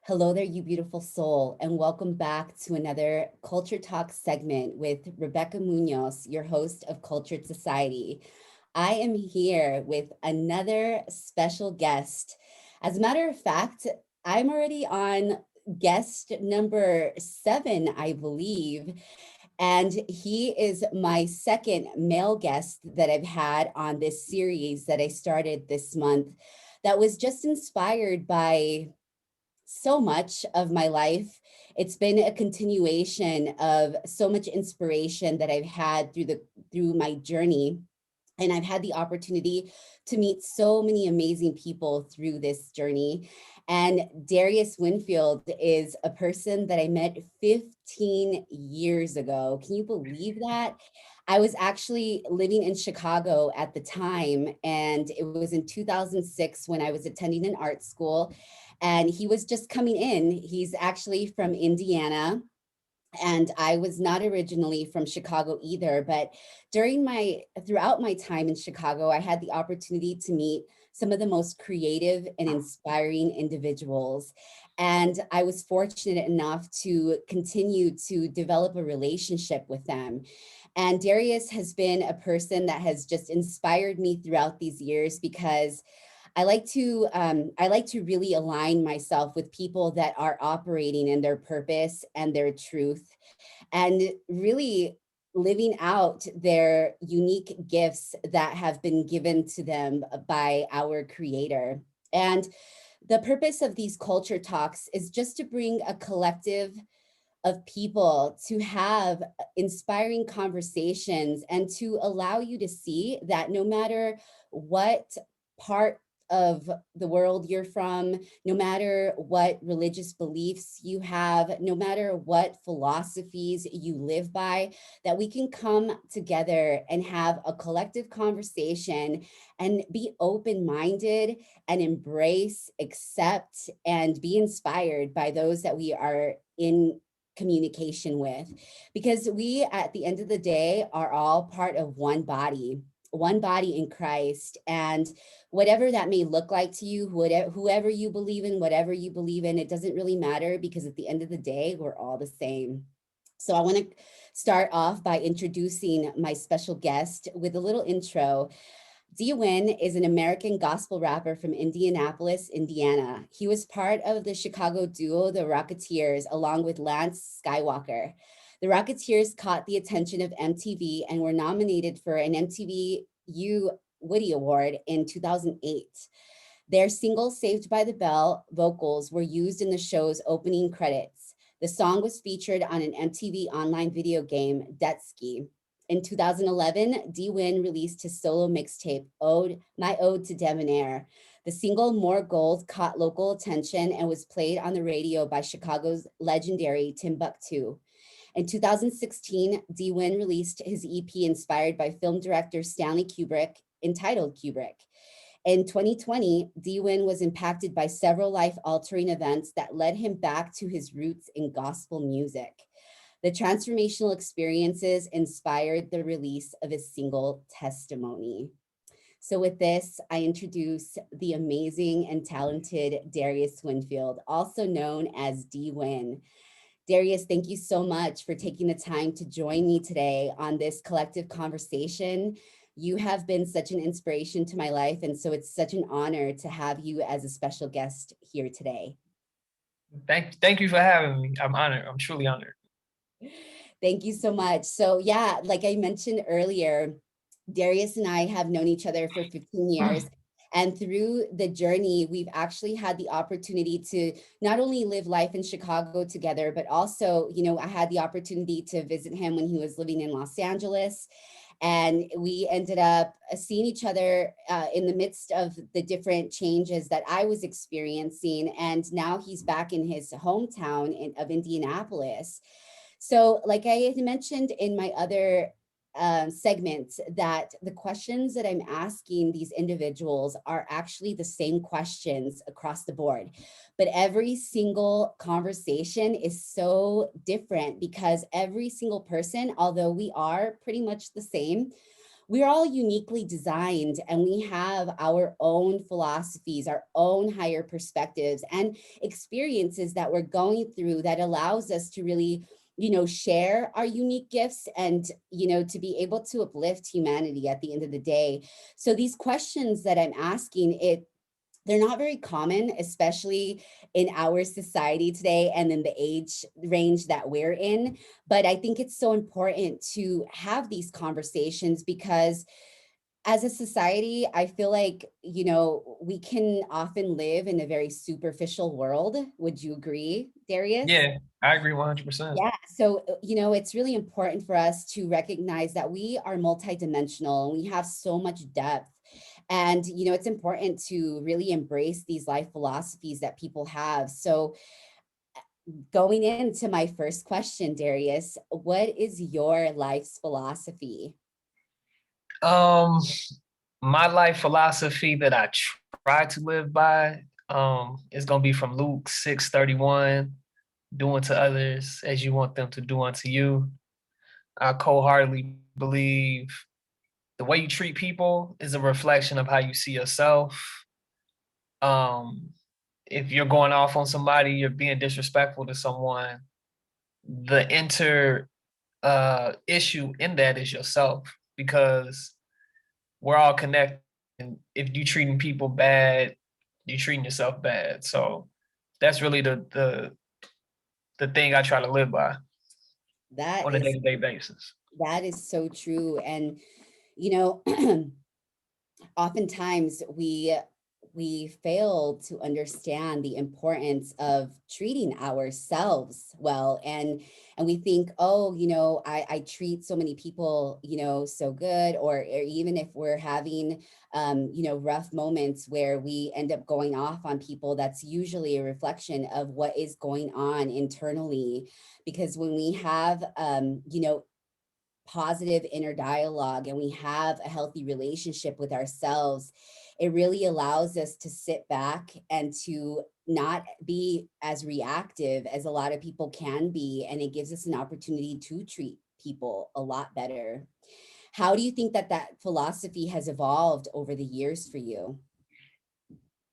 Hello there, you beautiful soul, and welcome back to another Culture Talk segment with Rebecca Munoz, your host of Cultured Society. I am here with another special guest. As a matter of fact, I'm already on guest number 7, I believe, and he is my second male guest that I've had on this series that I started this month that was just inspired by so much of my life. It's been a continuation of so much inspiration that I've had through my journey. And I've had the opportunity to meet so many amazing people through this journey. And Darius Windfield is a person that I met 15 years ago. Can you believe that? I was actually living in Chicago at the time, and it was in 2006 when I was attending an art school, and he was just coming in. He's actually from Indiana, and I was not originally from Chicago either, but throughout my time in Chicago, I had the opportunity to meet some of the most creative and inspiring individuals. And I was fortunate enough to continue to develop a relationship with them. And Darius has been a person that has just inspired me throughout these years because I like to really align myself with people that are operating in their purpose and their truth, and really living out their unique gifts that have been given to them by our Creator. And the purpose of these culture talks is just to bring a collective of people to have inspiring conversations and to allow you to see that no matter what part of the world you're from, no matter what religious beliefs you have, no matter what philosophies you live by, that we can come together and have a collective conversation and be open-minded and embrace, accept, and be inspired by those that we are in communication with, because we at the end of the day are all part of one body in Christ. And whatever that may look like to you, whoever you believe in, whatever you believe in, it doesn't really matter, because at the end of the day, we're all the same. So I want to start off by introducing my special guest with a little intro. D-Win is an American gospel rapper from Indianapolis, Indiana. He was part of the Chicago duo, the Rocketeers, along with Lance Skiiiwalker. The Rocketeers caught the attention of MTV and were nominated for an MTVu Woodie Award in 2008. Their single Saved by the Bell vocals were used in the show's opening credits. The song was featured on an MTV online video game, Jet Ski. In 2011, D-Win released his solo mixtape, Ode To Debonair. The single More Gold caught local attention and was played on the radio by Chicago's legendary Timbuk. In 2016, D-Win released his EP inspired by film director Stanley Kubrick, entitled Kubrick. In 2020, D-Win was impacted by several life-altering events that led him back to his roots in gospel music. The transformational experiences inspired the release of his single, Testimony. So with this, I introduce the amazing and talented Darius Windfield, also known as D-Win. Darius, thank you so much for taking the time to join me today on this collective conversation. You have been such an inspiration to my life, and so it's such an honor to have you as a special guest here today. Thank you for having me. I'm honored. I'm truly honored. Thank you so much. So yeah, like I mentioned earlier, Darius and I have known each other for 15 years. And through the journey, we've actually had the opportunity to not only live life in Chicago together, but also, I had the opportunity to visit him when he was living in Los Angeles. And we ended up seeing each other in the midst of the different changes that I was experiencing. And now he's back in his hometown of Indianapolis. So like I had mentioned in my other segments, that the questions that I'm asking these individuals are actually the same questions across the board. But every single conversation is so different because every single person, although we are pretty much the same, we're all uniquely designed and we have our own philosophies, our own higher perspectives and experiences that we're going through that allows us to really, share our unique gifts and, to be able to uplift humanity at the end of the day. So these questions that I'm asking, they're not very common, especially in our society today and in the age range that we're in. But I think it's so important to have these conversations because as a society, I feel like, we can often live in a very superficial world. Would you agree, Darius? Yeah, I agree 100%. Yeah. So, it's really important for us to recognize that we are multidimensional and we have so much depth. And, it's important to really embrace these life philosophies that people have. So, going into my first question, Darius, what is your life's philosophy? Um, my life philosophy that I try to live by is gonna be from Luke 6:31, do unto others as you want them to do unto you. I wholeheartedly believe the way you treat people is a reflection of how you see yourself. Um, if you're going off on somebody, you're being disrespectful to someone, the issue in that is yourself, because we're all connected. And if you treating people bad, you're treating yourself bad. So that's really the thing I try to live by That on a is day-to-day basis. that is so true. And, you know, oftentimes we fail to understand the importance of treating ourselves well, and we think, oh, I treat so many people, so good, or even if we're having rough moments where we end up going off on people, that's usually a reflection of what is going on internally. Because when we have positive inner dialogue and we have a healthy relationship with ourselves, it really allows us to sit back and to not be as reactive as a lot of people can be. And it gives us an opportunity to treat people a lot better. How do you think that philosophy has evolved over the years for you?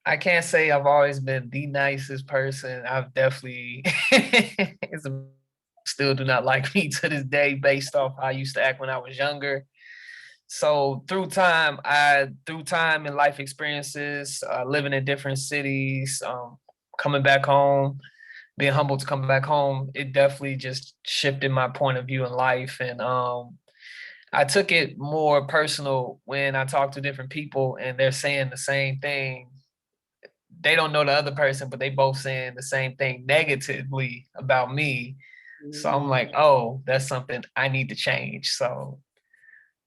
I can't say I've always been the nicest person. I've definitely it's still do not like me to this day based off how I used to act when I was younger. So through time and life experiences, living in different cities, coming back home, being humbled to come back home, it definitely just shifted my point of view in life. And I took it more personal when I talk to different people and they're saying the same thing. They don't know the other person, but they both saying the same thing negatively about me. So I'm Mhm. like, oh, that's something I need to change. So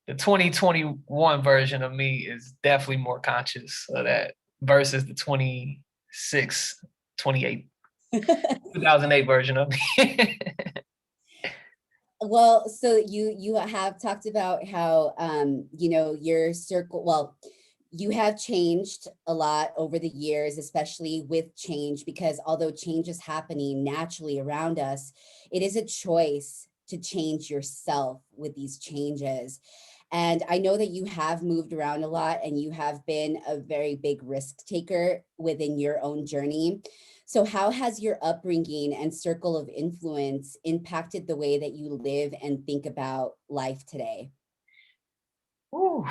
the 2021 version of me is definitely more conscious of that versus the 28, 2008 version of me. Well, so you have talked about how your circle, well, you have changed a lot over the years, especially with change, because although change is happening naturally around us, it is a choice to change yourself with these changes. And I know that you have moved around a lot and you have been a very big risk taker within your own journey. So, how has your upbringing and circle of influence impacted the way that you live and think about life today? Ooh,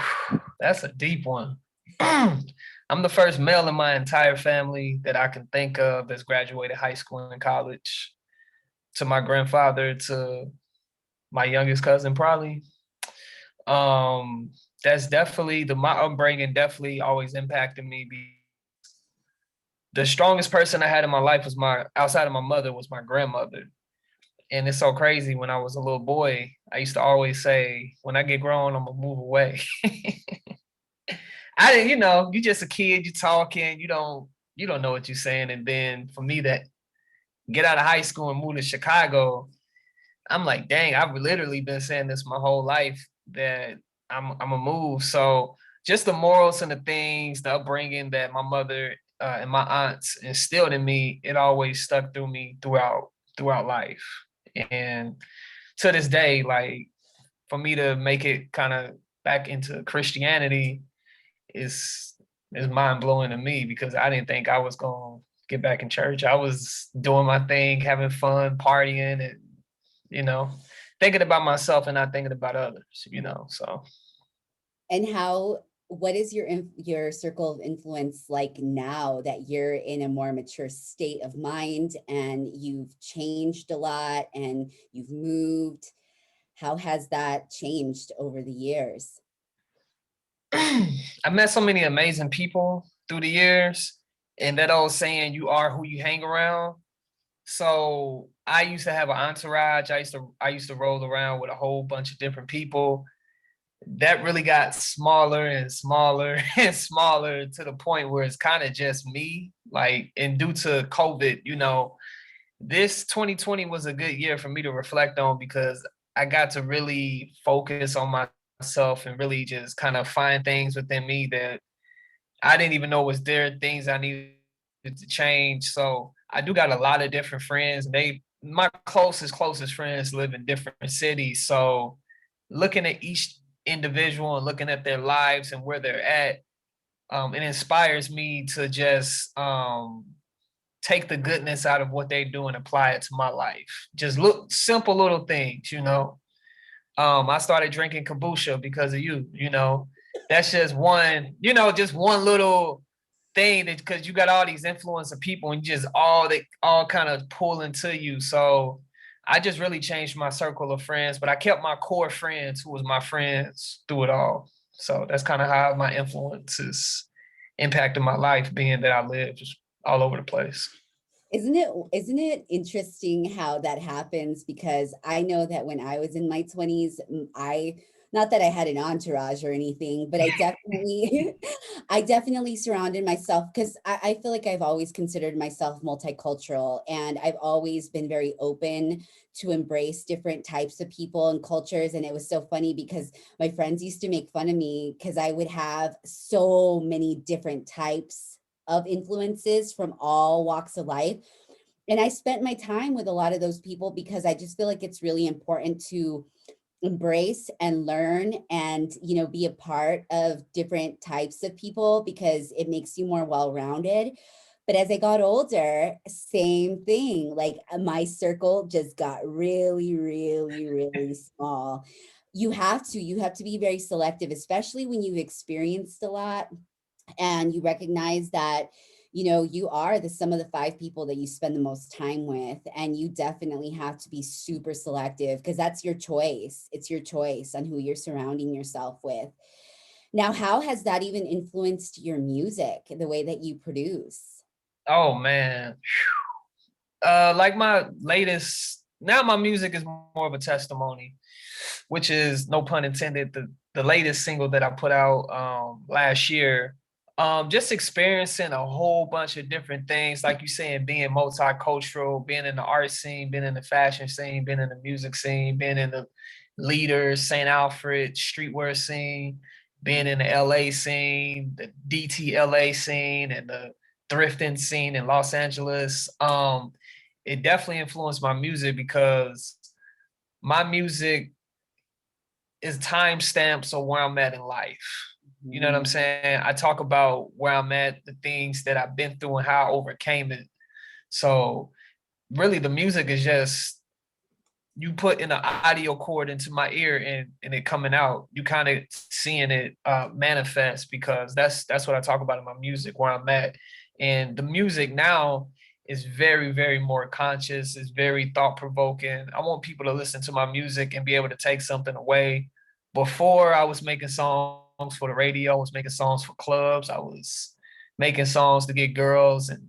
that's a deep one. I'm the first male in my entire family that I can think of that's graduated high school and college. To my grandfather, to my youngest cousin, probably. Um, that's definitely my upbringing definitely always impacted me. The strongest person I had in my life was outside of my mother was my grandmother. And it's so crazy. When I was a little boy, I used to always say, when I get grown, I'm gonna move away. I didn't, you just a kid, you talking, you don't know what you're saying. And then for me to get out of high school and move to Chicago, I'm like, dang, I've literally been saying this my whole life that I'm a move. So just the morals and the things, the upbringing that my mother and my aunts instilled in me, it always stuck through me throughout life. And to this day, like for me to make it kind of back into Christianity is mind blowing to me, because I didn't think I was gonna get back in church. I was doing my thing, having fun, partying, and you know, thinking about myself and not thinking about others. So. And what is your circle of influence like now that you're in a more mature state of mind and you've changed a lot and you've moved? How has that changed over the years? I met so many amazing people through the years, and that old saying, "You are who you hang around." So I used to have an entourage. I used to roll around with a whole bunch of different people. That really got smaller and smaller and smaller, to the point where it's kind of just me. Like, and due to COVID, this 2020 was a good year for me to reflect on, because I got to really focus on myself and really just kind of find things within me that I didn't even know was there, things I needed to change. So I do got a lot of different friends. My closest friends live in different cities. So looking at each individual and looking at their lives and where they're at, it inspires me to just take the goodness out of what they do and apply it to my life. Just look simple little things. I started drinking kombucha because of you. That's just one little thing, that because you got all these influence of people, and they all kind of pull into you. So I just really changed my circle of friends, but I kept my core friends who was my friends through it all. So that's kind of how my influences impacted my life, being that I live just all over the place. Isn't it interesting how that happens? Because I know that when I was in my 20s, I not that I had an entourage or anything, but I definitely I definitely surrounded myself because I feel like I've always considered myself multicultural, and I've always been very open to embrace different types of people and cultures. And it was so funny because my friends used to make fun of me because I would have so many different types of influences from all walks of life. And I spent my time with a lot of those people because I just feel like it's really important to embrace and learn and be a part of different types of people because it makes you more well-rounded. But as I got older, same thing, like my circle just got really, really, really small. You have to be very selective, especially when you've experienced a lot and you recognize that you are the sum of the five people that you spend the most time with, and you definitely have to be super selective because that's your choice. It's your choice on who you're surrounding yourself with. Now, how has that even influenced your music, the way that you produce? Oh man. Like my latest, now my music is more of a testimony, which is, no pun intended, the latest single that I put out last year. Just experiencing a whole bunch of different things, like you saying, being multicultural, being in the art scene, being in the fashion scene, being in the music scene, being in the Leaders, St. Alfred streetwear scene, being in the LA scene, the DTLA scene, and the thrifting scene in Los Angeles. It definitely influenced my music, because my music is timestamps of where I'm at in life. You know what I'm saying? I talk about where I'm at, the things that I've been through and how I overcame it. So really the music is just you put in an audio cord into my ear, and it coming out. You kind of seeing it manifest, because that's what I talk about in my music, where I'm at. And the music now is very, very more conscious. It's very thought provoking. I want people to listen to my music and be able to take something away. Before, I was making songs for the radio, I was making songs for clubs, I was making songs to get girls and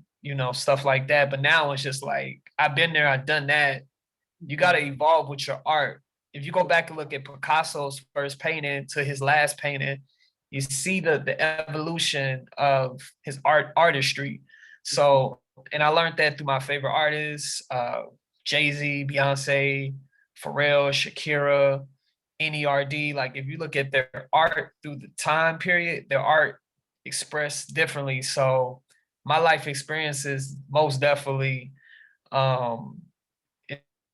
stuff like that. But now it's just like, I've been there, I've done that. You got to evolve with your art. If you go back and look at Picasso's first painting to his last painting, you see the evolution of his artistry. So, and I learned that through my favorite artists, Jay-Z, Beyonce, Pharrell, Shakira, NERD. Like, if you look at their art through the time period, their art expressed differently. So my life experiences most definitely um,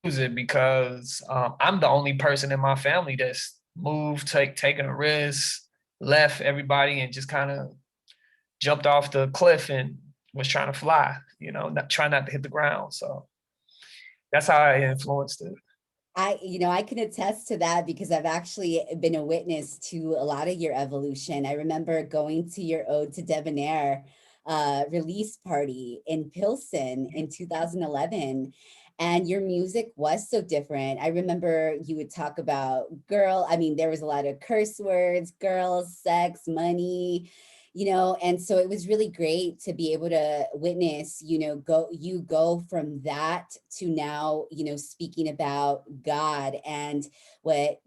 music, because I'm the only person in my family that's move, taking a risk, left everybody and just kind of jumped off the cliff and was trying to fly, trying not to hit the ground. So that's how I influenced it. I can attest to that because I've actually been a witness to a lot of your evolution. I remember going to your Ode to Debonair release party in Pilsen in 2011. And your music was so different. I remember you would talk about there was a lot of curse words, girls, sex, money, and so it was really great to be able to witness, go from that to now, speaking about God and what,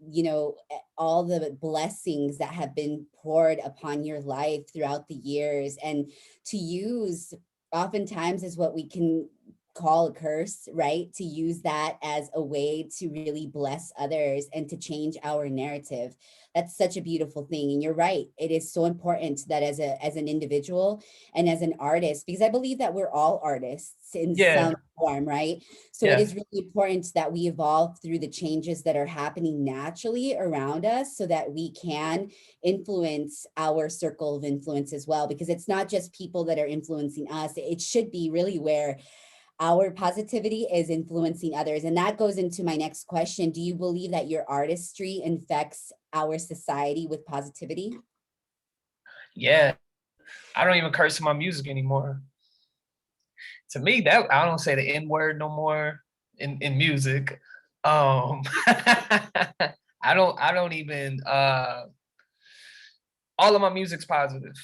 all the blessings that have been poured upon your life throughout the years, and to use oftentimes is what we can call a curse, right? To use that as a way to really bless others and to change our narrative. That's such a beautiful thing. And you're right. It is so important that as an individual and as an artist, because I believe that we're all artists in some form, right? So it is really important that we evolve through the changes that are happening naturally around us so that we can influence our circle of influence as well, because it's not just people that are influencing us. It should be really where our positivity is influencing others. And that goes into my next question. Do you believe that your artistry infects our society with positivity? Yeah. I don't even curse in my music anymore. To me, that I don't say the N word no more in music. I don't even all of my music's positive.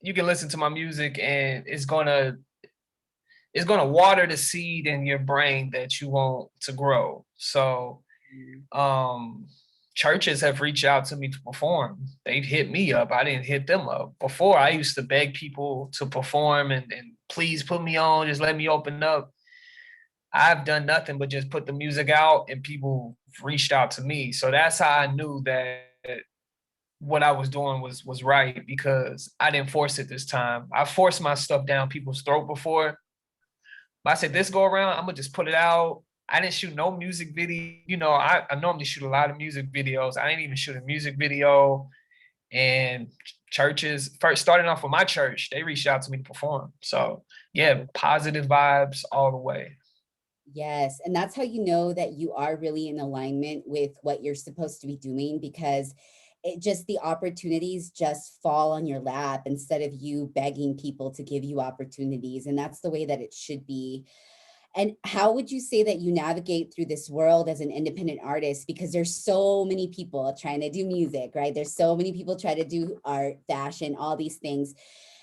You can listen to my music and it's gonna water the seed in your brain that you want to grow. So churches have reached out to me to perform. They've hit me up. I didn't hit them up. Before, I used to beg people to perform and please put me on, just let me open up. I've done nothing but just put the music out and people reached out to me. So that's how I knew that what I was doing was right, because I didn't force it this time. I forced my stuff down people's throat before. But I said, this go around, I'm gonna just put it out. I didn't shoot no music video. I normally shoot a lot of music videos. I didn't even shoot a music video. And churches, first starting off with my church, they reached out to me to perform. So yeah, positive vibes all the way. Yes. And that's how you know that you are really in alignment with what you're supposed to be doing, because the opportunities just fall on your lap instead of you begging people to give you opportunities. And that's the way that it should be. And how would you say that you navigate through this world as an independent artist? Because there's so many people trying to do music, right? There's so many people trying to do art, fashion, all these things.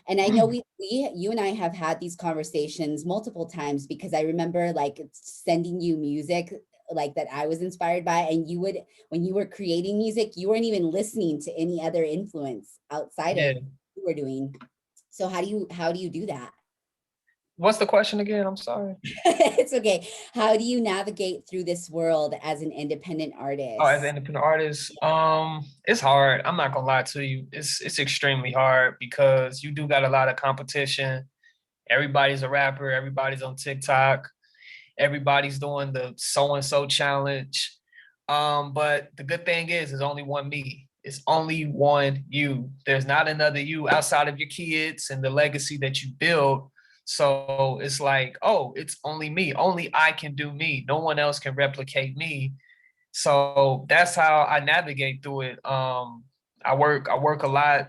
And I know you and I have had these conversations multiple times, because I remember like sending you music like that I was inspired by, and when you were creating music, you weren't even listening to any other influence outside of what you were doing. So how do you do that? What's the question again? I'm sorry. It's okay. How do you navigate through this world as an independent Oh, as an artist? independent artist, it's hard. I'm not gonna lie to you. It's extremely hard because you do got a lot of competition. Everybody's a rapper. Everybody's on TikTok. Everybody's doing the so and so challenge. But the good thing is, there's only one me. It's only one you. There's not another you outside of your kids and the legacy that you build. So it's like, oh, it's only me. Only I can do me. No one else can replicate me. So that's how I navigate through it. I work a lot,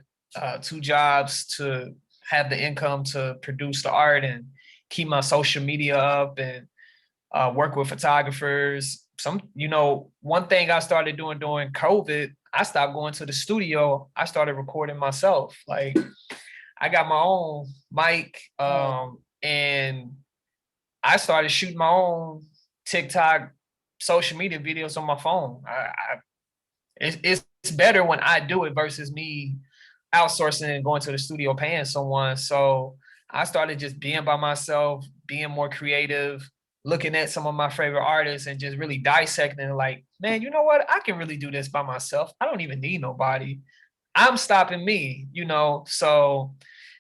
2 jobs to have the income to produce the art and keep my social media up, and work with photographers. One thing I started doing during COVID, I stopped going to the studio. I started recording myself. Like, I got my own mic, and I started shooting my own TikTok social media videos on my phone. It's better when I do it versus me outsourcing and going to the studio paying someone. So I started just being by myself, being more creative, looking at some of my favorite artists and just really dissecting, like, man, you know what? I can really do this by myself. I don't even need nobody. I'm stopping me. So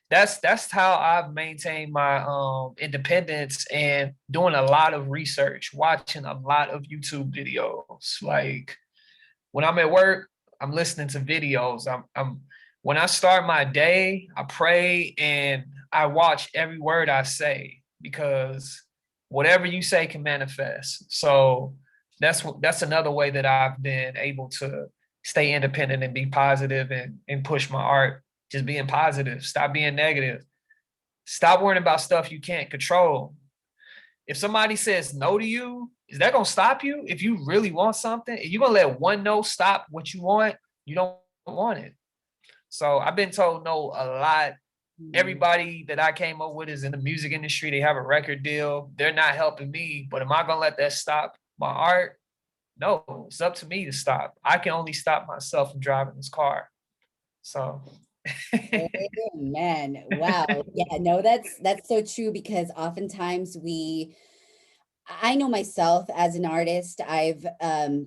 that's how I've maintained my independence, and doing a lot of research, watching a lot of YouTube videos. Like, when I'm at work, I'm listening to videos. I'm when I start my day, I pray and I watch every word I say, because whatever you say can manifest. So that's another way that I've been able to stay independent and be positive and push my art. Just being positive. Stop being negative. Stop worrying about stuff you can't control. If somebody says no to you, is that gonna stop you? If you really want something, if you're gonna let one no stop what you want, you don't want it. So I've been told no a lot. Everybody that I came up with is in the music industry. They have a record deal. They're not helping me. But am I gonna let that stop my art? No, it's up to me to stop. I can only stop myself from driving this car. So Man, wow. Yeah, no, that's so true, because oftentimes I know myself as an artist, I've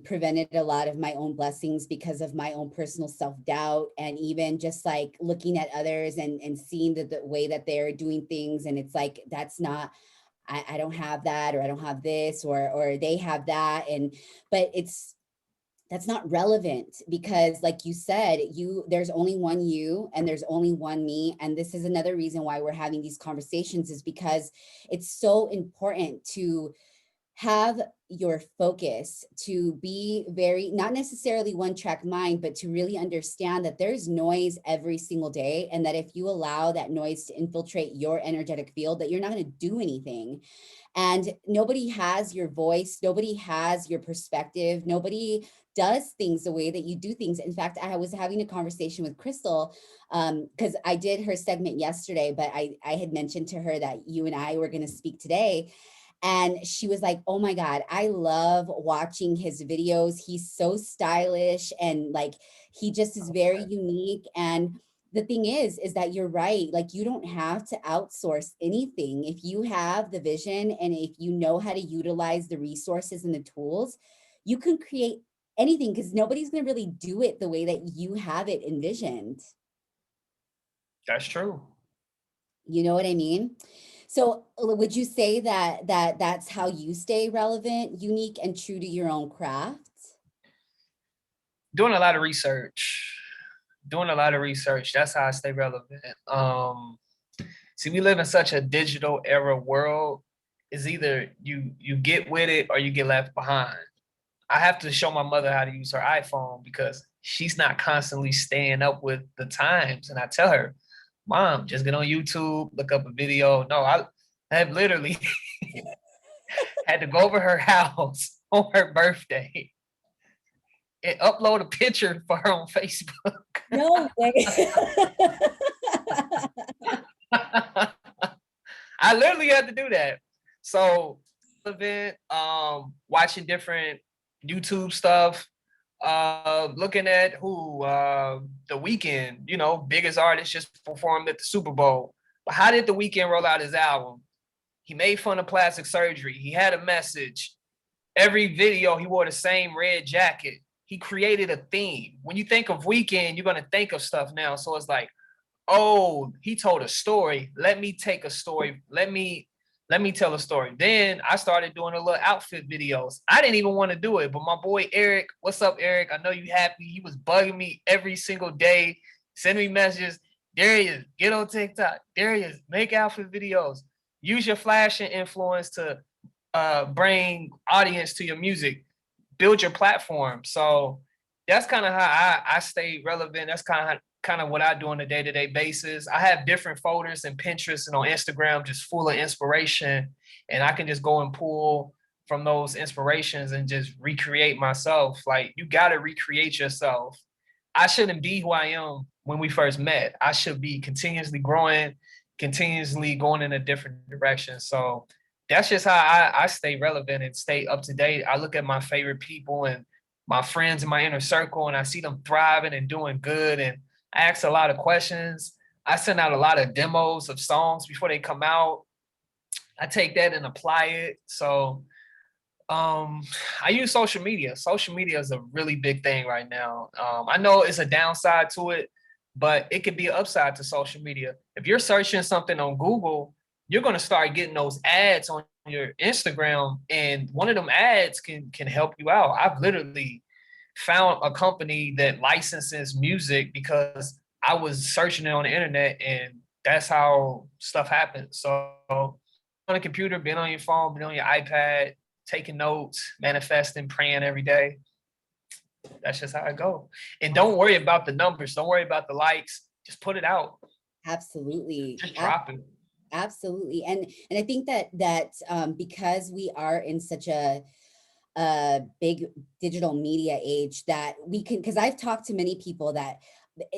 prevented a lot of my own blessings because of my own personal self-doubt, and even just like looking at others and seeing the way that they're doing things. And it's like, that's not, I don't have that, or I don't have this, or they have that. But that's not relevant, because like you said, there's only one you and there's only one me. And this is another reason why we're having these conversations, is because it's so important to have your focus, to be very, not necessarily one track mind, but to really understand that there's noise every single day, and that if you allow that noise to infiltrate your energetic field, that you're not going to do anything. And nobody has your voice, nobody has your perspective, nobody does things the way that you do things. In fact, I was having a conversation with Crystal, because I did her segment yesterday, but I had mentioned to her that you and I were going to speak today. And she was like, oh my God, I love watching his videos. He's so stylish, and like, he just is very unique. And the thing is that you're right. Like, you don't have to outsource anything. If you have the vision, and if you know how to utilize the resources and the tools, you can create anything, because nobody's going to really do it the way that you have it envisioned. that's true. You know what I mean? So would you say that's how you stay relevant, unique, and true to your own craft? Doing a lot of research. Doing a lot of research. That's how I stay relevant. See, we live in such a digital era world. It's either you get with it or you get left behind. I have to show my mother how to use her iPhone because she's not constantly staying up with the times. And I tell her, Mom, just get on YouTube, look up a video. No, I have literally had to go over her house on her birthday and upload a picture for her on Facebook. No way. I literally had to do that. So event, watching different YouTube stuff, looking at who the Weeknd, biggest artist just performed at the Super Bowl. But how did the Weeknd roll out his album? He made fun of plastic surgery. He had a message. Every video, he wore the same red jacket. He created a theme. When you think of Weeknd, you're gonna think of stuff now. So it's like, oh, he told a story. Let me take a story. Let me tell a story. Then I started doing a little outfit videos. I didn't even want to do it, but my boy Eric, what's up, Eric? I know you happy. He was bugging me every single day, sending me messages. Darius, get on TikTok. Darius, make outfit videos. Use your flash and influence to bring audience to your music. Build your platform. So that's kind of how I stay relevant. That's kind of what I do on a day-to-day basis. I have different folders in Pinterest and on Instagram just full of inspiration, and I can just go and pull from those inspirations and just recreate myself. Like, you got to recreate yourself. I shouldn't be who I am when we first met. I should be continuously growing, continuously going in a different direction. So that's just how I stay relevant and stay up to date. I look at my favorite people and my friends in my inner circle, and I see them thriving and doing good, and I ask a lot of questions. I send out a lot of demos of songs before they come out. I take that and apply it. So I use social media. Social media is a really big thing right now. I know it's a downside to it, but it could be an upside to social media. If you're searching something on Google, you're going to start getting those ads on your Instagram, and one of them ads can help you out. I've literally found a company that licenses music because I was searching it on the internet, and that's how stuff happens. So on a computer, being on your phone, being on your iPad, taking notes, manifesting, praying every day. That's just how I go. And don't worry about the numbers. Don't worry about the likes. Just put it out. Absolutely. Just drop it. Absolutely. And I think that because we are in such a big digital media age, that we can, because I've talked to many people that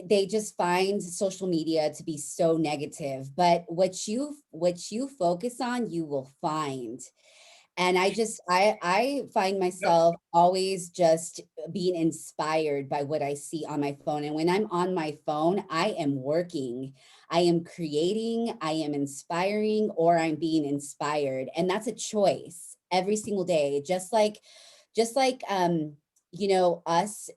they just find social media to be so negative, but what you focus on, you will find. And I find myself always just being inspired by what I see on my phone. And when I'm on my phone, I am working, I am creating, I am inspiring, or I'm being inspired. And that's a choice every single day. Just like us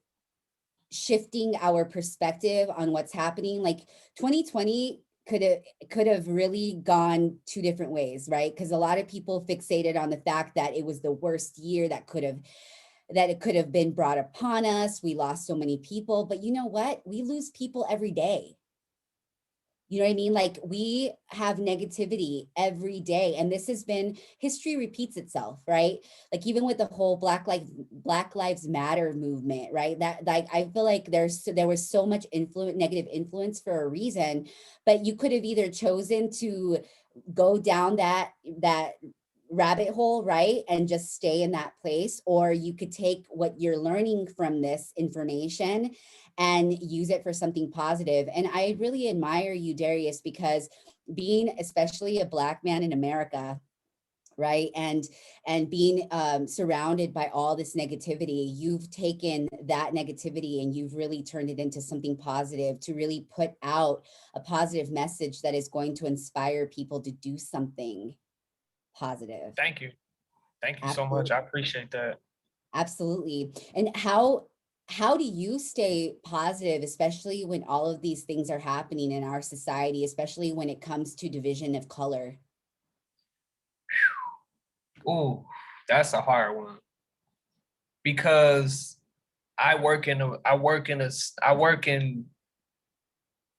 shifting our perspective on what's happening. Like 2020 could have really gone two different ways, right? Because a lot of people fixated on the fact that it was the worst year that it could have been brought upon us. We lost so many people, but you know what? We lose people every day. You know what I mean? Like, we have negativity every day, and this has been, history repeats itself, right? Like, even with the whole Black Lives Matter movement, right? That, like, I feel like there was so much negative influence for a reason, but you could have either chosen to go down that rabbit hole, right? And just stay in that place, or you could take what you're learning from this information and use it for something positive. And I really admire you, Darius, because being especially a Black man in America, right, and being surrounded by all this negativity, you've taken that negativity and you've really turned it into something positive, to really put out a positive message that is going to inspire people to do something positive. Thank you. Thank you so much. Absolutely. I appreciate that. Absolutely. And how do you stay positive, especially when all of these things are happening in our society, especially when it comes to division of color? Ooh, that's a hard one because I work in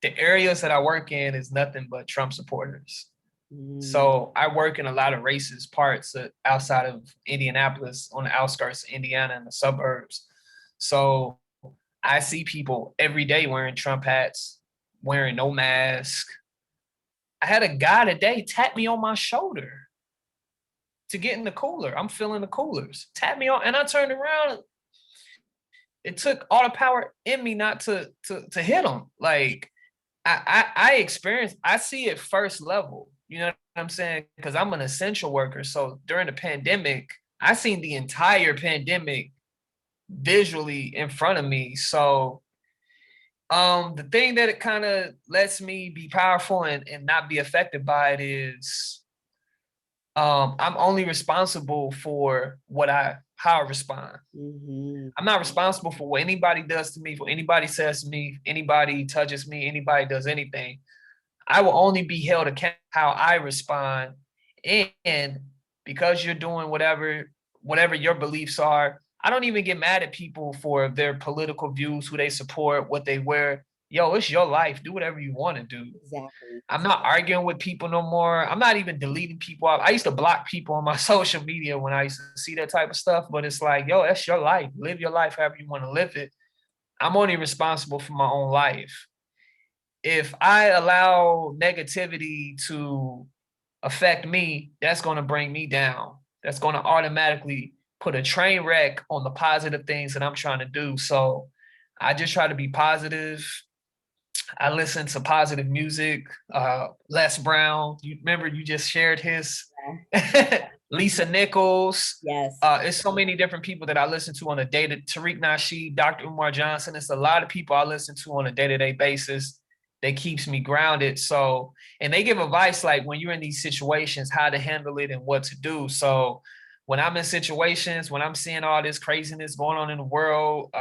the areas that I work in is nothing but Trump supporters. Mm, So I work in a lot of racist parts outside of Indianapolis, on the outskirts of Indiana and the suburbs. So I see people every day wearing Trump hats, wearing no mask. I had a guy today tap me on my shoulder to get in the cooler. I'm filling the coolers. Tap me on, and I turned around. It took all the power in me not to hit him. Like, I experienced, I see it first level. You know what I'm saying? Because I'm an essential worker. So during the pandemic, I seen the entire pandemic visually in front of me. So the thing that it kind of lets me be powerful and not be affected by it is I'm only responsible for how I respond. mhm. I'm not responsible for what anybody does to me, for anybody says to me, anybody touches me, anybody does anything. I will only be held accountable how I respond. And because you're doing whatever your beliefs are, I don't even get mad at people for their political views, who they support, what they wear. Yo, it's your life. Do whatever you want to do. Exactly. I'm not arguing with people no more. I'm not even deleting people out. I used to block people on my social media when I used to see that type of stuff, but it's like, yo, that's your life. Live your life however you want to live it. I'm only responsible for my own life. If I allow negativity to affect me, that's going to bring me down. That's going to automatically put a train wreck on the positive things that I'm trying to do. So I just try to be positive. I listen to positive music. Les Brown, you remember you just shared his. Lisa Nichols. Yes. It's so many different people that I listen to on a day to Tariq Nasheed, Dr. Umar Johnson. It's a lot of people I listen to on a day-to-day basis that keeps me grounded. So, and they give advice like when you're in these situations, how to handle it and what to do. So when I'm in situations, when I'm seeing all this craziness going on in the world,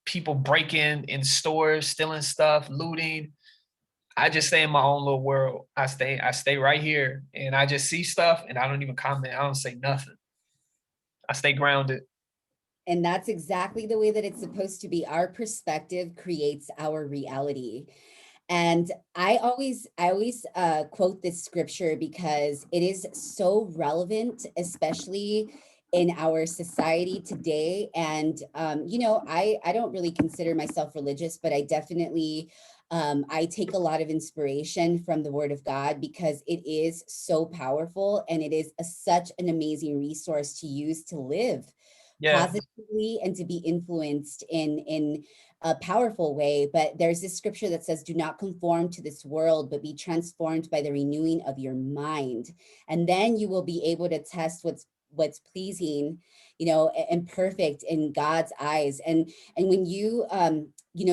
people breaking in stores, stealing stuff, looting, I just stay in my own little world. I stay right here, and I just see stuff and I don't even comment. I don't say nothing. I stay grounded. And that's exactly the way that it's supposed to be. Our perspective creates our reality. And I always quote this scripture because it is so relevant, especially in our society today. And I don't really consider myself religious, but I definitely I take a lot of inspiration from the Word of God because it is so powerful and it is such an amazing resource to use to live Yeah. positively and to be influenced in a powerful way. But there's this scripture that says, do not conform to this world, but be transformed by the renewing of your mind. And then you will be able to test what's pleasing, and perfect in God's eyes. And when you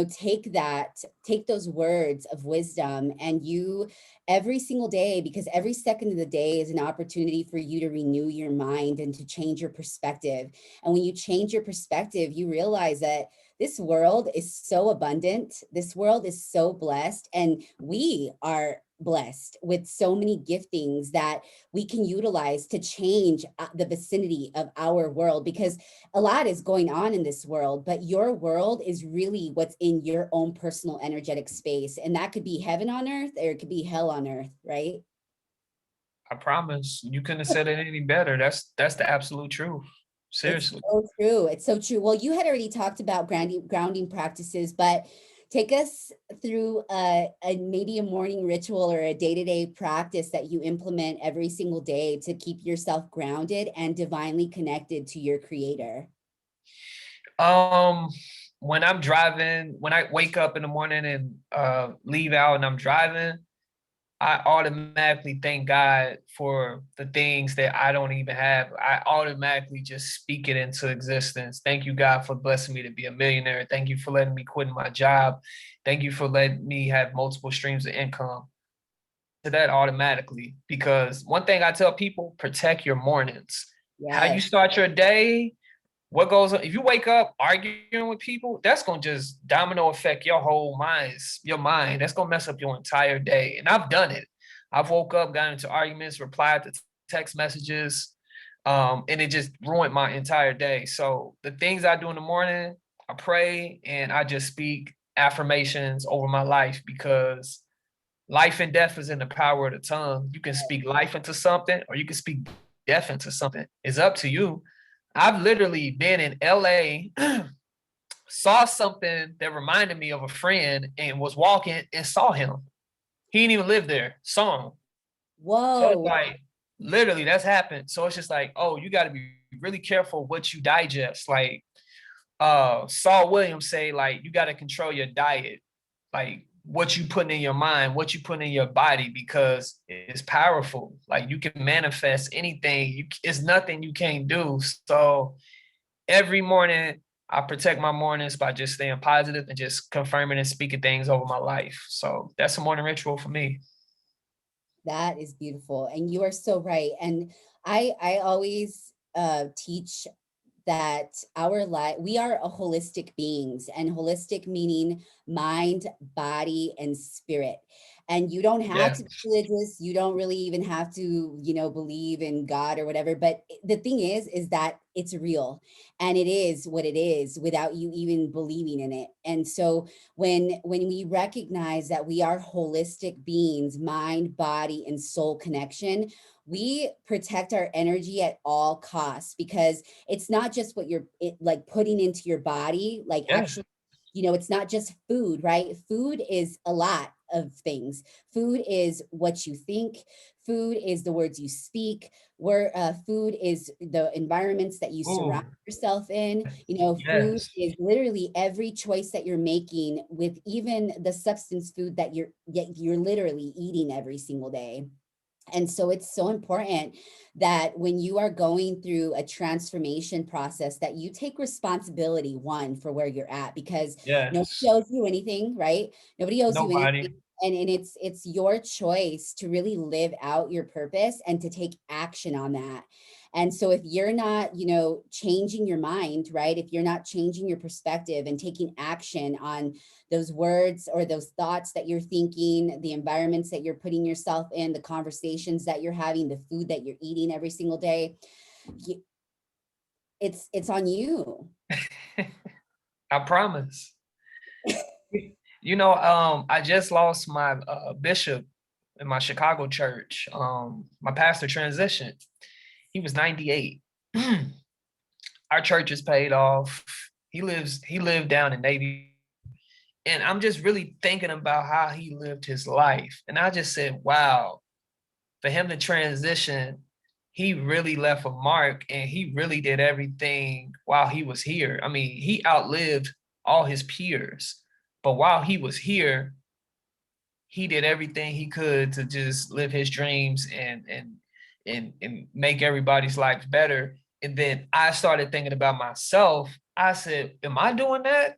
take those words of wisdom and you every single day, because every second of the day is an opportunity for you to renew your mind and to change your perspective. And when you change your perspective, you realize that this world is so abundant. This world is so blessed. And we are blessed with so many giftings that we can utilize to change the vicinity of our world, because a lot is going on in this world, but your world is really what's in your own personal energetic space. And that could be heaven on earth or it could be hell on earth, right? I promise you couldn't have said it any better. That's the absolute truth. It's Seriously. so true. It's so true. Well, you had already talked about grounding practices, but take us through maybe a morning ritual or a day-to-day practice that you implement every single day to keep yourself grounded and divinely connected to your creator. Um, when I'm driving, when I wake up in the morning and leave out and I'm driving, I automatically thank God for the things that I don't even have. I automatically just speak it into existence. Thank you, God, for blessing me to be a millionaire. Thank you for letting me quit my job. Thank you for letting me have multiple streams of income. To that automatically, because one thing I tell people, protect your mornings. How you Yes. start your day, what goes on. If you wake up arguing with people, that's gonna just domino affect your mind. That's gonna mess up your entire day. And I've done it. I've woke up, got into arguments, replied to text messages, and it just ruined my entire day. So the things I do in the morning, I pray and I just speak affirmations over my life, because life and death is in the power of the tongue. You can speak life into something or you can speak death into something. It's up to you. I've literally been in LA, saw something that reminded me of a friend and was walking and saw him. He didn't even live there, saw him. So it's Whoa. like, literally, that's happened. So it's just like, oh, you got to be really careful what you digest. Like, Saul Williams say, like, you got to control your diet, like what you put in your mind, what you put in your body, because it's powerful. Like you can manifest anything. It's nothing you can't do. So every morning I protect my mornings by just staying positive and just confirming and speaking things over my life. So that's a morning ritual for me. That is beautiful. And you are so right. And I always teach that our life, we are a holistic beings, and holistic meaning mind, body, and spirit. And you don't have Yeah. to be religious. You don't really even have to, believe in God or whatever. But the thing is that it's real and it is what it is without you even believing in it. And so when we recognize that we are holistic beings, mind, body, and soul connection, we protect our energy at all costs, because it's not just what like putting into your body, like Yeah. actually, it's not just food, right? Food is a lot of things. Food is what you think. Food is the words you speak. Where food is the environments that you surround Ooh, yourself in. Food yes. is literally every choice that you're making, with even the substance food that you're literally eating every single day. And so it's so important that when you are going through a transformation process, that you take responsibility, one, for where you're at, because nobody Yes. owes you anything, right? Nobody owes you Nobody. anything. And it's your choice to really live out your purpose and to take action on that. And so if you're not, changing your mind, right? If you're not changing your perspective and taking action on those words or those thoughts that you're thinking, the environments that you're putting yourself in, the conversations that you're having, the food that you're eating every single day, it's on you. I promise. I just lost my bishop in my Chicago church. My pastor transitioned. He was 98. Our church is paid off. He lived down in Navy. And I'm just really thinking about how he lived his life. And I just said, wow, for him to transition, he really left a mark and he really did everything while he was here. I mean, he outlived all his peers, but while he was here, he did everything he could to just live his dreams and make everybody's lives better. And then I started thinking about myself. I said, am I doing that?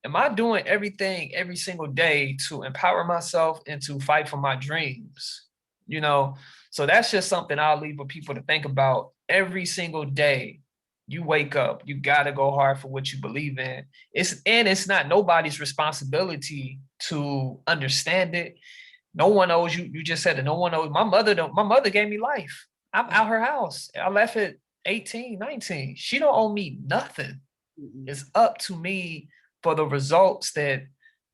Am I doing everything every single day to empower myself and to fight for my dreams? So that's just something I'll leave with people to think about every single day. You wake up, you got to go hard for what you believe in. It's not nobody's responsibility to understand it. No one owes you. You just said it. No one owes. My mother gave me life. I'm out her house. I left at 18, 19. She don't owe me nothing. It's up to me for the results that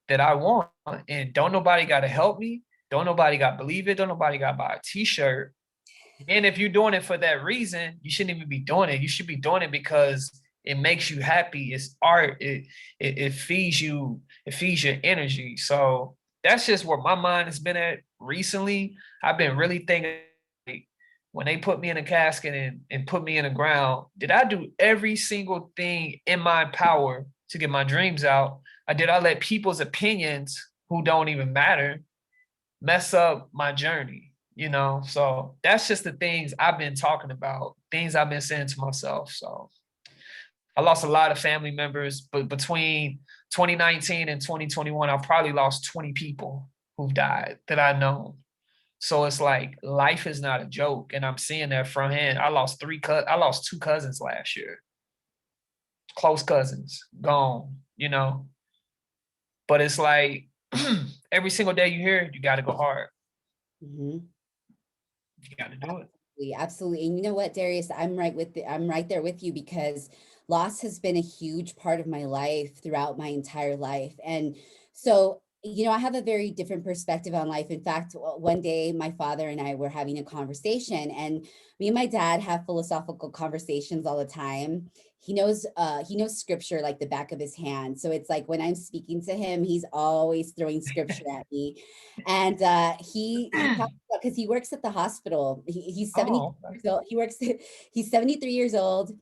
I want. And don't nobody got to help me. Don't nobody got to believe it. Don't nobody got to buy a t-shirt. And if you're doing it for that reason, you shouldn't even be doing it. You should be doing it because it makes you happy. It's art. It feeds you. It feeds your energy. So that's just where my mind has been at recently. I've been really thinking, like, when they put me in a casket and put me in the ground, did I do every single thing in my power to get my dreams out? Or did I let people's opinions, who don't even matter, mess up my journey? So that's just the things I've been talking about, things I've been saying to myself. So I lost a lot of family members, but between 2019 and 2021, I probably lost 20 people who've died that I know. So it's like life is not a joke, and I'm seeing that firsthand. I lost two cousins last year, close cousins, gone. But it's like every single day you hear it, you got to go hard. Mm-hmm. You got to do it. Absolutely. And you know what, Darius, I'm right there with you, because loss has been a huge part of my life throughout my entire life. And so, I have a very different perspective on life. In fact, one day my father and I were having a conversation, and me and my dad have philosophical conversations all the time. He knows scripture like the back of his hand. So it's like when I'm speaking to him, he's always throwing scripture at me. And he talks about, because he works at the hospital. He's 70 years old. He's 73 years old,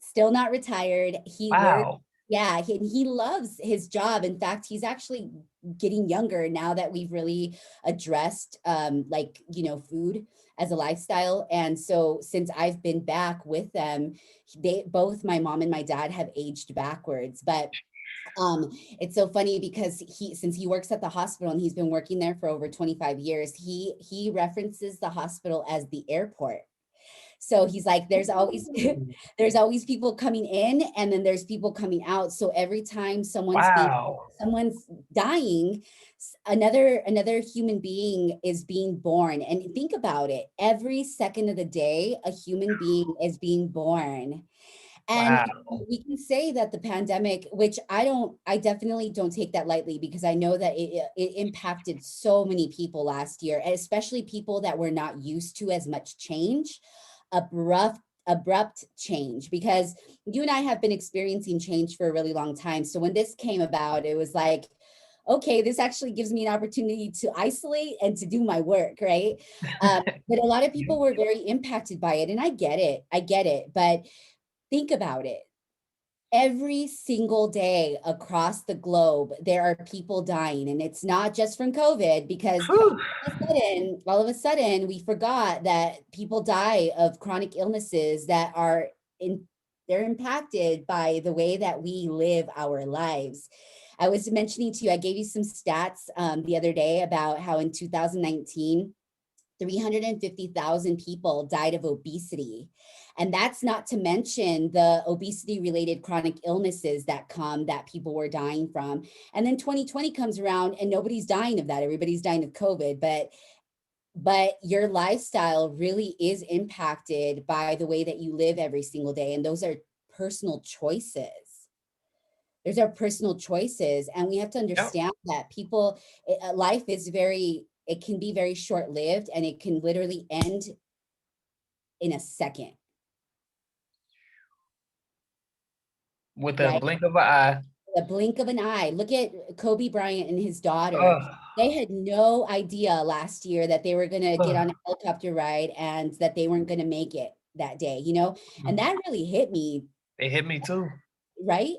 still not retired. He works. Wow. Yeah, he loves his job. In fact, he's actually getting younger now that we've really addressed food as a lifestyle. And so since I've been back with them, both my mom and my dad have aged backwards. But it's so funny because since he works at the hospital and he's been working there for over 25 years, he references the hospital as the airport. So he's like, there's always people coming in, and then there's people coming out. So every time someone's dying, another human being is being born. And think about it, every second of the day, a human being is being born. And we can say that the pandemic, which I definitely don't take that lightly, because I know that it impacted so many people last year, and especially people that were not used to as much change, abrupt change, because you and I have been experiencing change for a really long time. So when this came about, it was like, okay, this actually gives me an opportunity to isolate and to do my work, right? But a lot of people were very impacted by it, and I get it. But think about it. Every single day across the globe, there are people dying, and it's not just from COVID, because all of a sudden we forgot that people die of chronic illnesses that they're impacted by the way that we live our lives. I was mentioning to you, I gave you some stats the other day about how in 2019, 350,000 people died of obesity. And that's not to mention the obesity-related chronic illnesses that people were dying from. And then 2020 comes around and nobody's dying of that. Everybody's dying of COVID. But but your lifestyle really is impacted by the way that you live every single day. And those are personal choices. Those are personal choices. And we have to Yep. understand that people, life is very, it can be very short lived and it can literally end in a second, With a right? blink of an eye. The blink of an eye. Look at Kobe Bryant and his daughter. Ugh, They had no idea last year that they were going to get on a ugh. helicopter ride and that they weren't going to make it that day, you know? And that really hit me, It hit me too. right?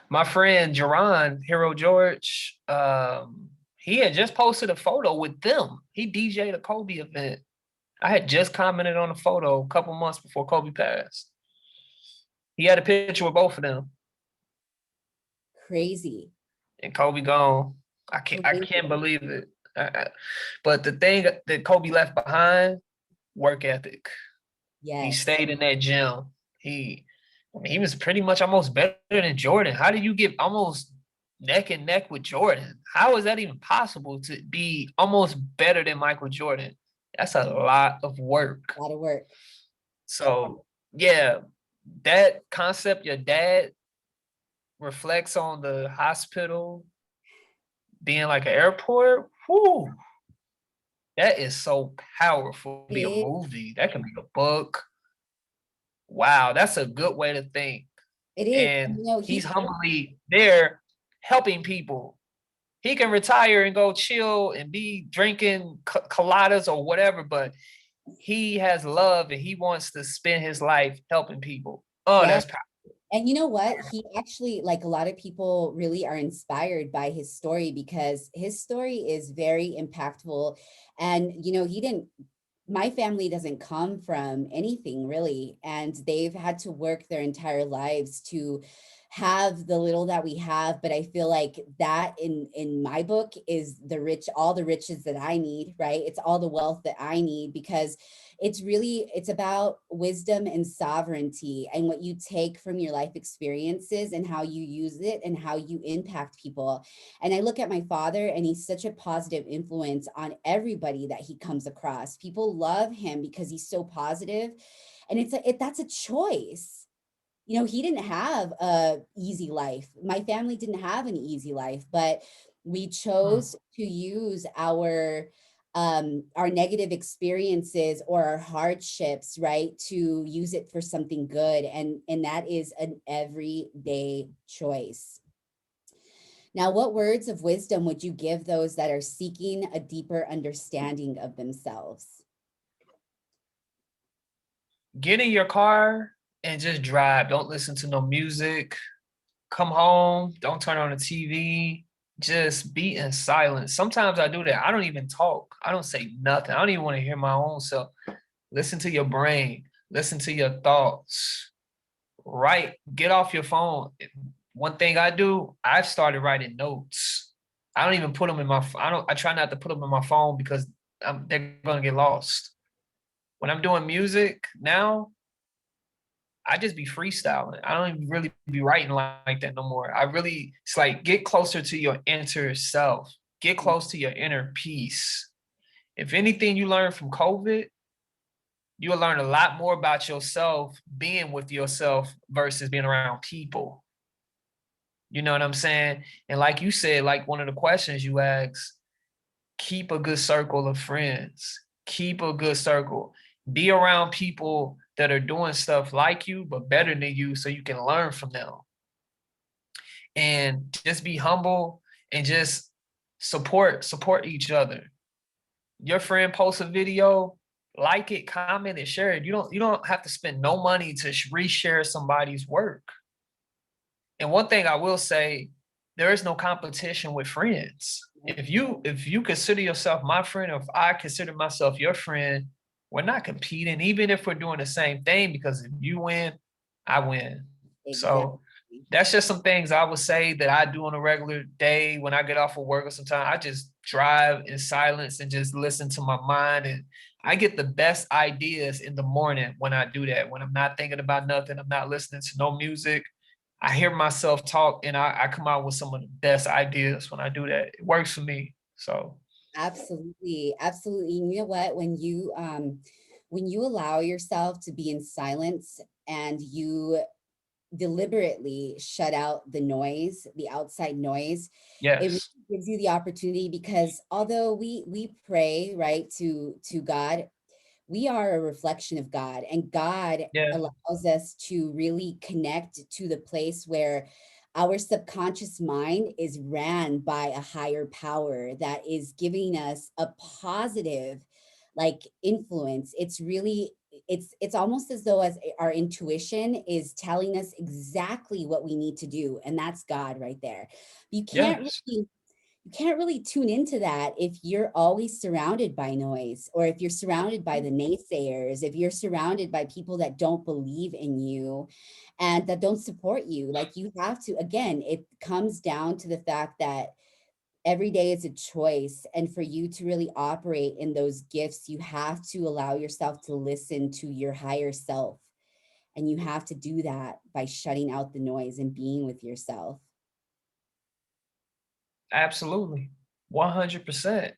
My friend Jerron, Hero George, he had just posted a photo with them. He DJ'd a Kobe event. I had just commented on the photo a couple months before Kobe passed. He had a picture with both of them, Crazy. and Kobe gone. I can't believe it. But the thing that Kobe left behind, work ethic. He Yes. stayed in that gym. I mean, he was pretty much almost better than Jordan. How did you get almost neck and neck with Jordan? How is that even possible to be almost better than Michael Jordan? That's a lot of work. A lot of work. So, yeah, that concept your dad reflects on the hospital being like an airport. Whew, that is so powerful to It be a is. movie. That can be a book. Wow, that's a good way to think. It is. And, And you know, he's he, humbly there helping people. He can retire and go chill and be drinking coladas or whatever, but he has love and he wants to spend his life helping people. Oh, yes. that's powerful. And you know what? He actually, like a lot of people really are inspired by his story because his story is very impactful. And, you know, he didn't, my family doesn't come from anything really. And they've had to work their entire lives to have the little that we have. But I feel like that in my book is the rich, all the riches that I need, right? It's all the wealth that I need because it's about wisdom and sovereignty and what you take from your life experiences and how you use it and how you impact people. And I look at my father and he's such a positive influence on everybody that he comes across. People love him because he's so positive. And that's a choice. You know, he didn't have a easy life. My family didn't have an easy life, but we chose to use our negative experiences or our hardships, right, to use it for something good. And that is an everyday choice. Now, what words of wisdom would you give those that are seeking a deeper understanding of themselves? Get in your car and just drive. Don't listen to no music. Come home. Don't turn on the TV. Just be in silence. Sometimes I do that. I don't even talk. I don't say nothing. I don't even want to hear my own self. Listen to your brain. Listen to your thoughts. Write. Get off your phone. One thing I do, I've started writing notes. I don't even put them in my. I try not to put them in my phone because they're gonna get lost. When I'm doing music now, I just be freestyling. I don't even really be writing like that no more. It's like get closer to your inner self, get close to your inner peace. If anything you learn from COVID, you'll learn a lot more about yourself being with yourself versus being around people. You know what I'm saying? And like you said, like one of the questions you asked, keep a good circle of friends, keep a good circle, be around people that are doing stuff like you, but better than you so you can learn from them. And just be humble and just support each other. Your friend posts a video, like it, comment it, share it. You don't have to spend no money to reshare somebody's work. And one thing I will say, there is no competition with friends. If you consider yourself my friend, or if I consider myself your friend, we're not competing, even if we're doing the same thing, because if you win, I win. Exactly. So that's just some things I would say that I do on a regular day when I get off of work, or sometimes I just drive in silence and just listen to my mind. And I get the best ideas in the morning when I do that, when I'm not thinking about nothing, I'm not listening to no music. I hear myself talk and I come out with some of the best ideas when I do that. It works for me. So Absolutely, absolutely. And you know what? When you allow yourself to be in silence and you deliberately shut out the noise, the outside noise, it really Yes, gives you the opportunity, because although we pray, right, to God, we are a reflection of God, and God yeah, allows us to really connect to the place where our subconscious mind is ran by a higher power that is giving us a positive like influence. It's really, it's almost as though as our intuition is telling us exactly what we need to do, and that's God right there. You can't yes, really, you can't really tune into that if you're always surrounded by noise, or if you're surrounded by the naysayers, if you're surrounded by people that don't believe in you and that don't support you. Like, you have to, again, it comes down to the fact that every day is a choice, and for you to really operate in those gifts, you have to allow yourself to listen to your higher self, and you have to do that by shutting out the noise and being with yourself. absolutely. 100%.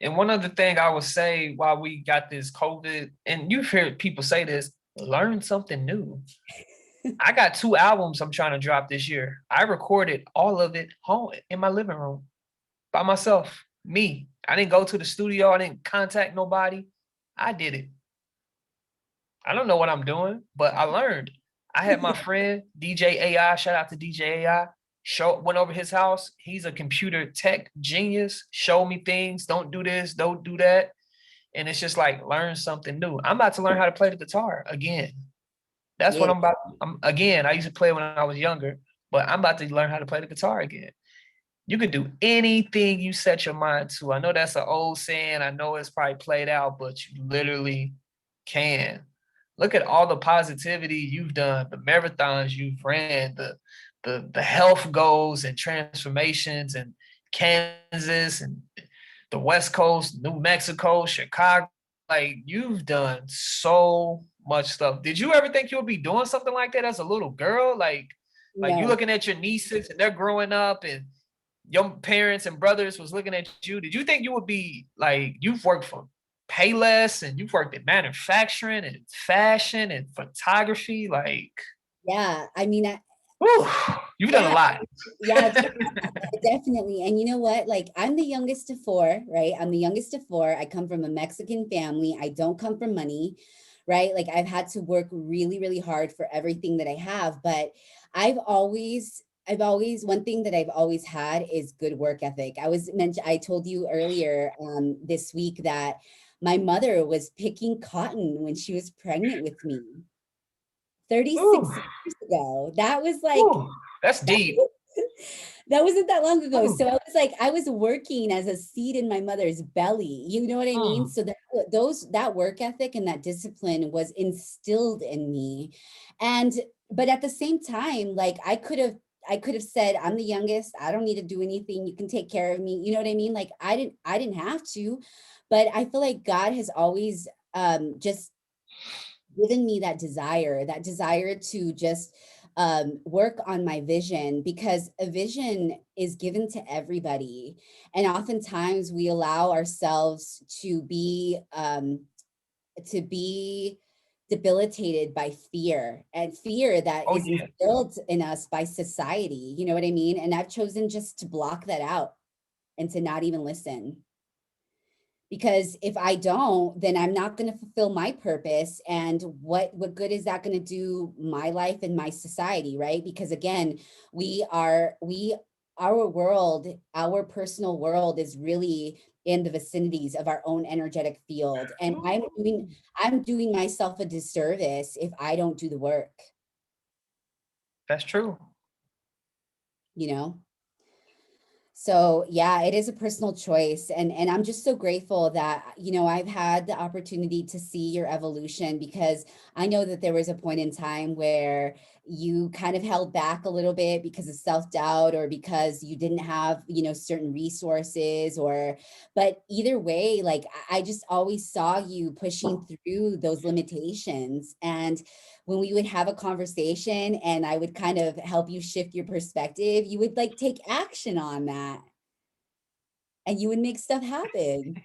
And one other thing I would say while we got this COVID, and you've heard people say this, learn something new. I got 2 albums I'm trying to drop this year. I recorded all of it home in my living room by myself. Me. I didn't go to the studio. I didn't contact nobody. I did it. I don't know what I'm doing, but I learned. I had my friend DJ AI, shout out to DJ AI, went over his house. He's a computer tech genius, showed me things, don't do this, don't do that. And it's just like learn something new. I'm about to learn how to play the guitar again. That's what Yeah. I'm about. Again, I used to play when I was younger, but I'm about to learn how to play the guitar again. You can do anything you set your mind to. I know that's an old saying. I know it's probably played out, but you literally can. Look at all the positivity you've done, the marathons you've ran, the health goals and transformations in Kansas and the West Coast, New Mexico, Chicago. Like you've done so much stuff. Did you ever think you would be doing something like that as a little girl? Like you No. looking at your nieces and they're growing up and your parents and brothers was looking at you, did you think you would be like, you've worked for Payless and you've worked in manufacturing and fashion and photography, like, Yeah. I mean, whew, you've done a yeah, lot. yeah, definitely. And you know what? Like, I'm the youngest of four, right? I'm the youngest of four. I come from a Mexican family. I don't come from money, right? Like, I've had to work really, really hard for everything that I have. But one thing that I've always had is good work ethic. I told you earlier this week that my mother was picking cotton when she was pregnant with me Ooh, 36 years ago. That was like, ooh, that's that deep. that wasn't that long ago. Ooh, So I was like, I was working as a seed in my mother's belly. You know what I mean? mm, So that work ethic and that discipline was instilled in me. And but at the same time, like I could have said, I'm the youngest. I don't need to do anything. You can take care of me. You know what I mean? Like I didn't have to, but I feel like God has always just given me that desire to just work on my vision, because a vision is given to everybody. And oftentimes we allow ourselves to be debilitated by fear, and fear that oh is yeah. instilled in us by society. You know what I mean? And I've chosen just to block that out and to not even listen, because if I don't, then I'm not going to fulfill my purpose. And what good is that going to do my life and my society, right? Because again, our world, our personal world is really in the vicinities of our own energetic field. And I'm doing myself a disservice if I don't do the work, That's true. you know? So yeah, it is a personal choice, and I'm just so grateful that I've had the opportunity to see your evolution, because I know that there was a point in time where you kind of held back a little bit because of self-doubt, or because you didn't have certain resources, or but either way, like I just always saw you pushing through those limitations. And when we would have a conversation and I would kind of help you shift your perspective, you would like take action on that. and you would make stuff happen.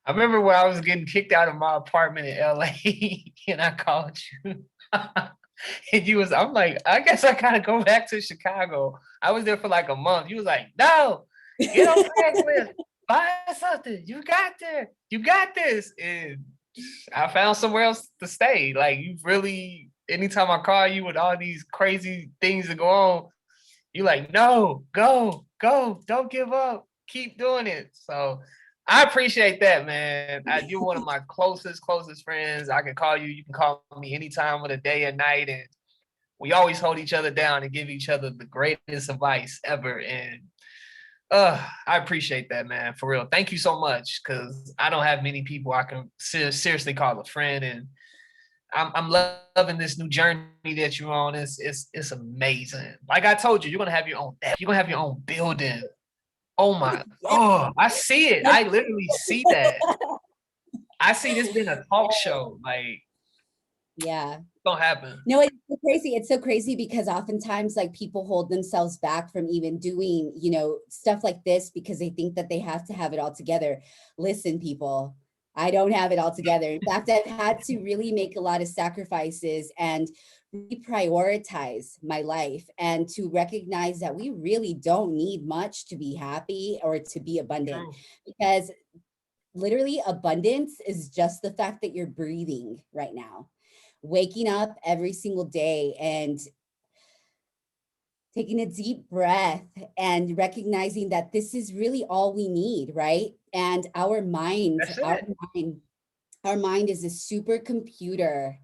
I remember when I was getting kicked out of my apartment in LA and I called you. And you was, I'm like, I guess I gotta go back to Chicago. I was there for like a month. You was like, no, get on Craigslist, buy something. You got there. You got this. And I found somewhere else to stay. Like you really, anytime I call you with all these crazy things that go on, you like, no, go, don't give up, keep doing it. So I appreciate that, man. You're one of my closest friends. I can call you. You can call me anytime of the day and night, and we always hold each other down and give each other the greatest advice ever. And I appreciate that, man, for real. Thank you so much, because I don't have many people I can seriously call a friend, and I'm loving this new journey that you're on. It's amazing. Like I told you, you're gonna have your own. You're gonna have your own building. Oh my! Oh, I see it. I literally see that. I see this being a talk show. Like, Yeah. it's gonna happen. No, it's so crazy. It's so crazy because oftentimes like people hold themselves back from even doing, stuff like this because they think that they have to have it all together. Listen, people, I don't have it all together. In fact, I've had to really make a lot of sacrifices and reprioritize my life and to recognize that we really don't need much to be happy or to be abundant. True. Because literally abundance is just the fact that you're breathing right now, waking up every single day and taking a deep breath and recognizing that this is really all we need, right? And our mind, That's our it. mind, our mind is a supercomputer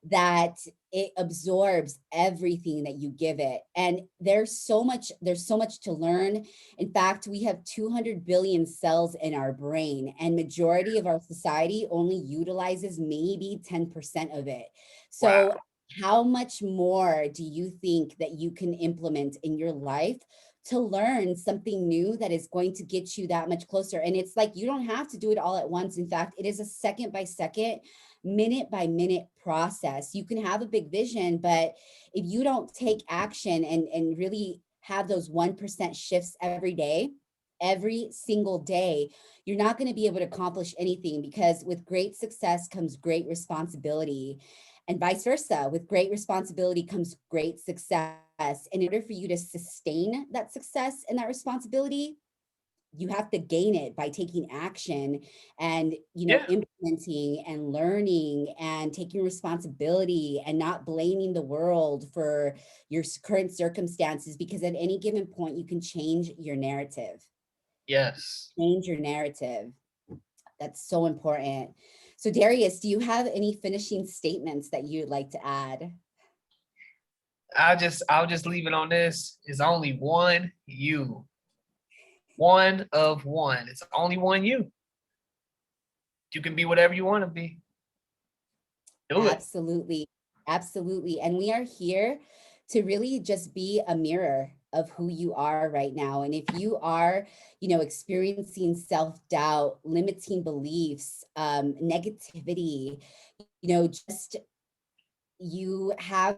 that it absorbs everything that you give it. And there's so much to learn. In fact, we have 200 billion cells in our brain, and majority of our society only utilizes maybe 10% of it. So Wow. how much more do you think that you can implement in your life to learn something new that is going to get you that much closer? And it's like, you don't have to do it all at once. In fact, it is a second by second, minute by minute process. You can have a big vision, but if you don't take action and really have those 1% shifts every day, every single day, you're not going to be able to accomplish anything, because with great success comes great responsibility, and vice versa. With great responsibility comes great success. In order for you to sustain that success and that responsibility, you have to gain it by taking action and Yeah. implementing and learning and taking responsibility and not blaming the world for your current circumstances, because at any given point you can change your narrative. Yes. Change your narrative. That's so important. So Darius, do you have any finishing statements that you'd like to add? I'll just leave it on this. It's only one you. One of one. It's only one you. You can be whatever you want to be. Do it. Absolutely. Absolutely. And we are here to really just be a mirror of who you are right now. And if you are, experiencing self-doubt, limiting beliefs, negativity, just you have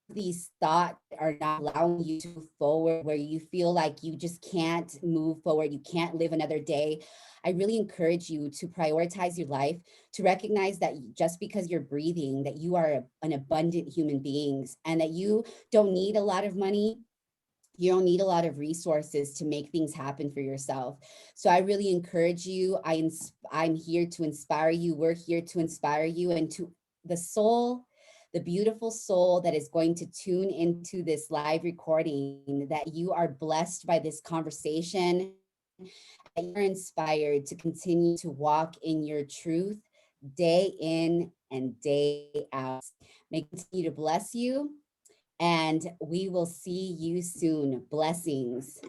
these thoughts are not allowing you to move forward, where you feel like you just can't move forward, you can't live another day, I really encourage you to prioritize your life, to recognize that just because you're breathing, that you are an abundant human being, and that you don't need a lot of money. You don't need a lot of resources to make things happen for yourself. So I really encourage you. I'm here to inspire you. We're here to inspire you, and to the soul, the beautiful soul that is going to tune into this live recording, that you are blessed by this conversation, that you're inspired to continue to walk in your truth day in and day out. May God continue to bless you, and we will see you soon. Blessings.